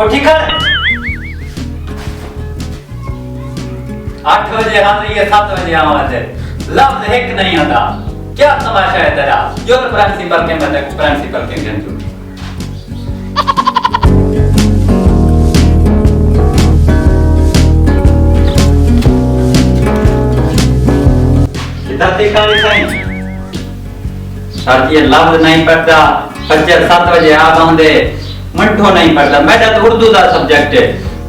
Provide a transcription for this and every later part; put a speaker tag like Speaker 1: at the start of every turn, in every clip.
Speaker 1: उठी कर 8 बजे हाजिरी है 7 बजे आवाज है लफ्ज एक नहीं आता क्या तमाशा है तेरा यो प्रिंसिपल के मतलब प्रिंसिपल के जंतु अधिकारी साईं ये लफ्ज नहीं पढ़ता फजर 7 बजे आ बंदे मंठो नहीं पढ़ता मेरा तो उर्दू दा सब्जेक्ट है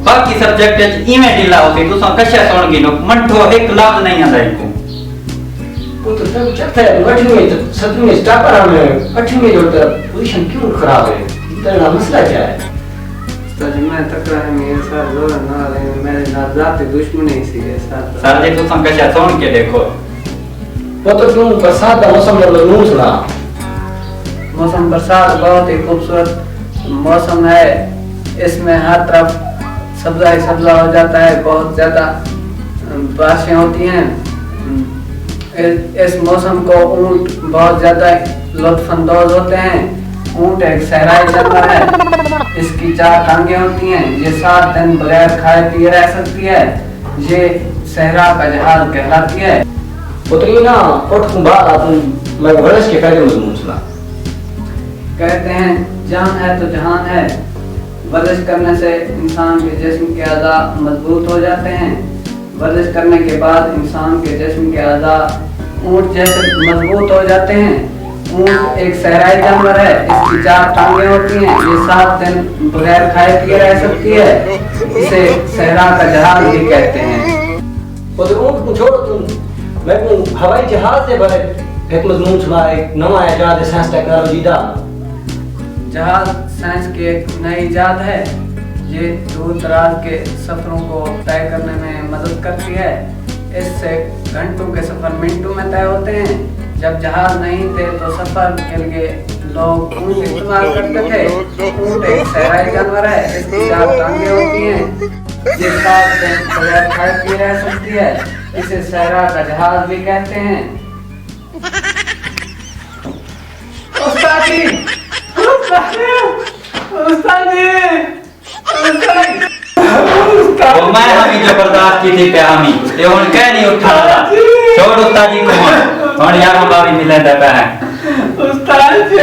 Speaker 1: बाकी सब्जेक्ट इवें ढीला होती तुसा कशा सुन गिनो मंठो एक लफ्ज नहीं आंदा इनको
Speaker 2: वो तो सब चलता है 8वीं में 7वीं में स्टाफ रहा मैं 8वीं में जो पोजीशन क्यों खराब है इतना मसला क्या है
Speaker 3: सर मैं तकरा है मेरे साथ जोर ना रहे मेरे साथ जाते दुश्मनी सी है साथ
Speaker 1: सर जी तुसा कशा सुन के देखो
Speaker 2: वो तो क्यों बरसात का मौसम में मजनून सुना
Speaker 3: मौसम बरसात बहुत ही खूबसूरत मौसम है इसमें हर तरफ सब्जा ही सब्जा हो जाता है बहुत ज़्यादा बारिशें होती हैं इस मौसम को ऊँट बहुत ज़्यादा लुत्फानंदोज होते हैं ऊँट एक सहराई जानवर है इसकी 4 टांगें होती हैं ये 7 दिन बगैर खाए पिए रह सकती है ये सहरा का जहाज कहलाती है
Speaker 2: वो तो ये ना उठ कुंभार तुम मैं वर्ष के पहले मजनून सुना
Speaker 3: कहते हैं जान है तो जहान है वर्जिश करने से इंसान के जिस्म के अज़ा मजबूत हो जाते हैं वर्जिश करने के बाद इंसान के जिस्म के अज़ा ऊँट जैसे मजबूत हो जाते हैं ऊँट एक सहराई जानवर है इसकी 4 टांगें होती हैं ये 7 दिन बगैर खाए पिए रह सकती है इसे सहरा का जहाज भी कहते हैं
Speaker 2: वो तो ऊँट को छोड़ो तुम मैं को हवाई जहाज से बड़े एक मजनून सुना एक नया इजाद है साइंस टेक्नोलॉजी का
Speaker 3: जहाज साइंस की एक नई इजाद है ये दूर दराज के सफरों को तय करने में मदद करती है इससे घंटों के सफर मिनटों में तय होते हैं जब जहाज नहीं थे तो सफर के लिए लोग ऊँट इस्तेमाल करते थे ऊँट एक सहराई जानवर है इसकी 4 टांगें होती हैं ये 7 दिन बगैर खाए पिए रह सकती है इसे सहरा का जहाज भी कहते हैं उस्ताद जी उस्ताद जी
Speaker 1: वो मैं हमी जबरदस्त की थी पे हमी ये हुन कह नहीं उठा छोड़ उस्ताद जी को हुन यार हम बाबी मिले दे पे हैं
Speaker 3: उस्ताद जी